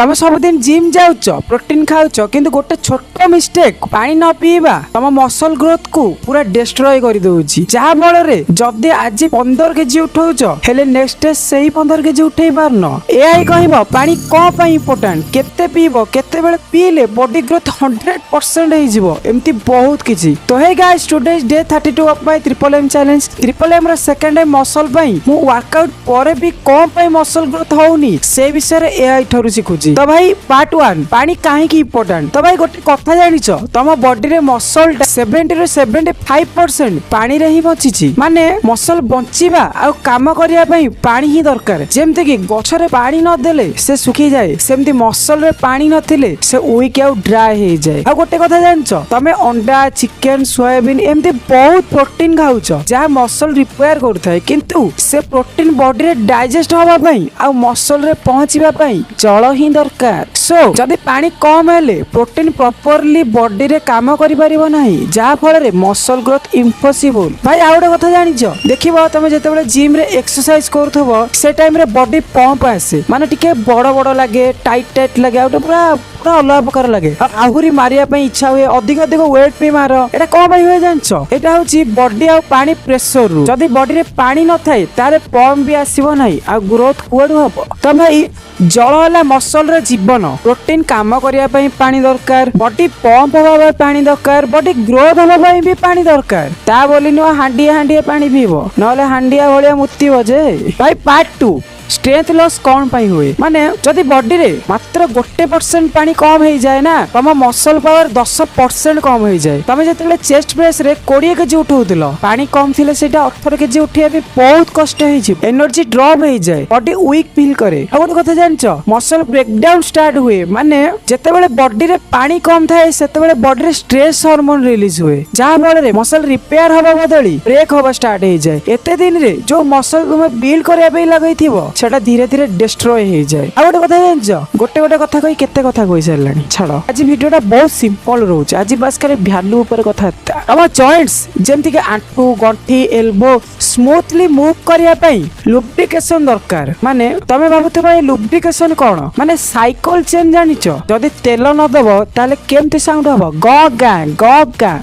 तमे सबदिन gym जाउच protein खाउच किंतु गोटे छोट मिस्टेक पानी न पीवा तम मसल ग्रोथ को पूरा डिस्ट्रॉय कर दउची जहा फल रे जदी आज 15 केजी उठाउच हेले नेक्स्ट डे सही 15 केजी उठेई पारन एआई कहबो पानी को पई इंपोर्टेंट केते पीबो केते बेले पीले बॉडी ग्रोथ 100% हे जिवो एम्ति बहुत किछि। तो hey guys today's day 32 of my triple M challenge. Triple M रा सेकंड टाइम मसल पई मु वर्कआउट परे भी को पई मसल ग्रोथ होउनी से विषय रे एआई ठरु सिखुची। तो भाई पार्ट 1 पानी काहे की इंपोर्टेंट। तो भाई गोटे कथा जानिचो तम बॉडी रे मसल 70 रे 75% पानी रे ही बचिची माने मसल बंचीबा आ काम करिया पई पानी ही दरकार। जेमते कि गछरे पानी न देले से सुखी जाए सेमती मसल रे पानी नथिले से वीक आ ड्राई हे जाए। आ गोटे कथा जानिचो तमे अंडा चिकन सोयाबीन एमती बहुत प्रोटीन खाउचो जा मसल रिपेयर करथाय किंतु से प्रोटीन बॉडी रे डाइजेस्ट होबा पई आ मसल रे पहुंचीबा पई जल ही दरकार। सो जदी पानी कम हेले प्रोटीन प्रॉपर्ली बॉडी रे काम करि परिबो नाही जा फल रे मसल ग्रोथ इम्पॉसिबल। भाई आ गोटे कथा जानिचो देखिबो तमे जेतेबेले जिम रे एक्सरसाइज करथबो से टाइम रे बॉडी पंप आसे माने टिके बड़ बड़ लागे टाइट लागे आ पूरा पूरा अलग प्रकार लगे आहुरी मारिया पई इच्छा हुए अधिक अधिक वेट पे मार एटा को भाई हुए जानछो एटा होची बॉडी आ पानी प्रेशर रु जदी बॉडी रे पानी न थाए तारे पंप भी आसीबो नाही आ ग्रोथ कुआडू हबो। तो भाई जल वाला मसल रे जीवन प्रोटीन काम करिया पई पानी दरकार बॉडी पंप होबा पई पानी दरकार बॉडी ग्रोथ होबा पई भी पानी दरकार ता बोली न हांडिया हांडिया पानी पीबो नले हांडिया भलिया मुत्ती बजे। भाई पार्ट 2 स्ट्रेंथ लॉस कौन पाई हुए माने जदी बॉडी रे मात्र 1% पानी कम हो जाए ना तम मसल पावर 10% कम हो जाए। तमे जेतेले चेस्ट प्रेस रे 20 केजी उठाउतिलो पानी कम थिले सेटा 18 केजी उठिया भी बहुत कष्ट हे छि एनर्जी ड्रॉप हो जाए बॉडी वीक फील करे। आ गोटे कथा जानछो मसल ब्रेकडाउन स्टार्ट हुए माने जेतेबेले बॉडी रे पानी कम थाए सेतेबेले बॉडी रे स्ट्रेस हार्मोन रिलीज हुए जहा फल रे मसल रिपेयर होबा बदली ब्रेक होबा स्टार्ट हो जाए। एते दिन रे जो मसल तुमे बिल्ड करिया पे लगैथिबो सेटा धीरे धीरे डिस्ट्रॉय हो जाए। आ गोटे कथा जानछो गोटे गोटे कथा कहि केते कथा कहि सारलानी छाड़ो आज वीडियोटा बहुत सिंपल रहउछ आज बस करे वैल्यू ऊपर कथा हम जॉइंट्स जेमति के आंठू गंठी एल्बो स्मूथली मूव करिया पई लुब्रिकेशन दरकार माने तमे भाबुथबा ए लुब्रिकेशन कोन माने साइकिल चेन जानिचो जदी तेल न दबो ताले केमति साउंड हबो ग गा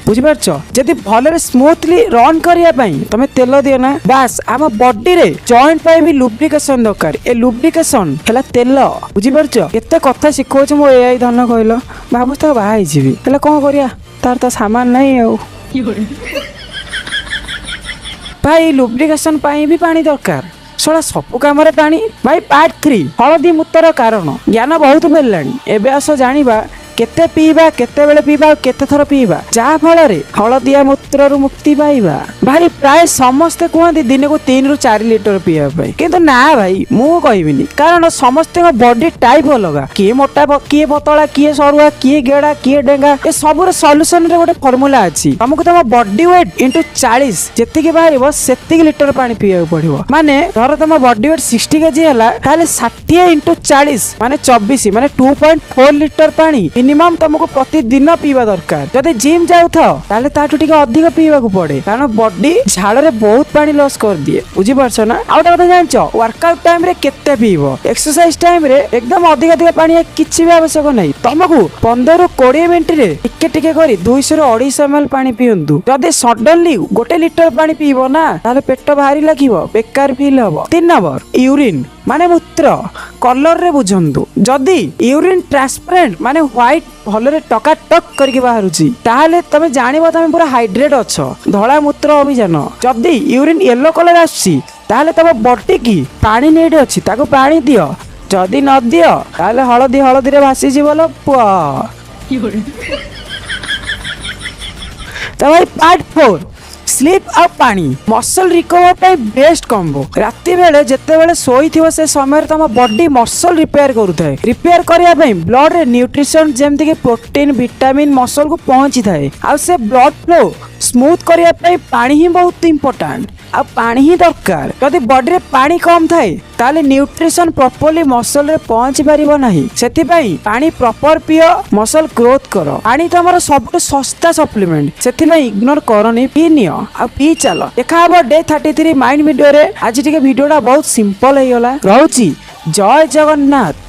बुझिपारछ जदि भलरे स्मूथली रन करिया पई तमे तेल दियो ना बस आम बॉडी रे जॉइंट पई भी लुब्रिकेशन दरकार ए लुब्रिकेशन हला तेल बुझिपारछ केते कथा सिखौछ मो एआई धन कहलो भाबु त बाहाई जिवि हला कोन करिया तार त सामान नाही आ भाई लुब्रिकेशन पई भी पानी दरकार सोला सब काम रे पानी। भाई पार्ट 3 हळदी मूत्र कारण ज्ञान बहुत मिललानी एबे आसो जानिबा केते पीबा केते बेले पीबा केते थर पीबा जा फल रे हळदिया मूत्र रु मुक्ति पाइबा। भाई प्राय समस्त कहते दिन को 3 रु 4 लिटर पीवा पई किंतु ना भाई मु कहबिनी कारण समस्त बॉडी टाइप अलग किए मोटा किए पतला किए सरुआ किए गेड़ा किए डेंगा ए सब रे सॉल्यूशन रे गोटे फार्मूला अछि हमको तम बॉडी वेट इनटू 40 जेति के बाहरिबो सेति लिटर पानी पीवा पड़िबो माने धर तम बॉडी वेट 60 केजी हला ताले 60 इनटू 40 माने 24 माने 2.4 लिटर पानी मिनिमम तुमको प्रतिदिन पीवा दरकार। जदि जिम जाउ ताले ताठू टिके अधिक पीवा को पड़े कारण बॉडी झाड़ रे बहुत पानी लॉस कर दिए बुझी पारछ ना। आ गोटे कथा जानछो वर्कआउट टाइम रे केते पीबो एक्सरसाइज टाइम रे एकदम अधिक अधिक पानी किछि भी आवश्यक नहीं तुमको 15 रु 20 मिनिट रे टिके टिके करी 200 रु 250 ml पानी पियंतु जदि सडनली 1 लिटर पानी पीबो ना ताले पेट भारी लागिवो बेकार फील हबो। 3 नंबर यूरिन माने मूत्र कलर रे बुझंतु जदि यूरिन ट्रांसपेरेंट माने व्हाइट भलरे टका टक करके बाहरुची ताले तमे जानिबो तमे पूरा हाइड्रेट अछ। धळा मूत्र अभियान जदि यूरिन येलो कलर आछि ताले तम बॉडी की पानी नीड अछि ताको पानी दियो जदि न दियो ताले हळदी हळदी रे भासी जीवलो पुआ। तो भाई पार्ट 4 स्लीप आ पानी मसल रिकवर पे बेस्ट कॉम्बो राती बेले जेते बेले सोई थिवो से समय तम बॉडी मसल रिपेयर करूथाय रिपेयर करिया पई ब्लड रे न्यूट्रिशन जेमति के प्रोटीन विटामिन मसल को पहुंची थाए आ से ब्लड फ्लो स्मूथ करिया पई पानी ही बहुत इंपोर्टेंट आ पानी ही दरकार जदि बॉडी रे पानी कम थाए ताले न्यूट्रिशन प्रॉपर्ली मसल रे पहुंची परिबो नाही सेति पई पानी प्रॉपर पियो मसल ग्रोथ करो पानी तमरो सबसे सस्ता सप्लीमेंट सेति पई इग्नोर करनी पी नियो आ पी चलो देखा अब डे 33 माइंड वीडियो रे आज टिके वीडियोटा बहुत सिंपल हे गला रहउची ଜୟ ଜଗନ୍ନାଥ।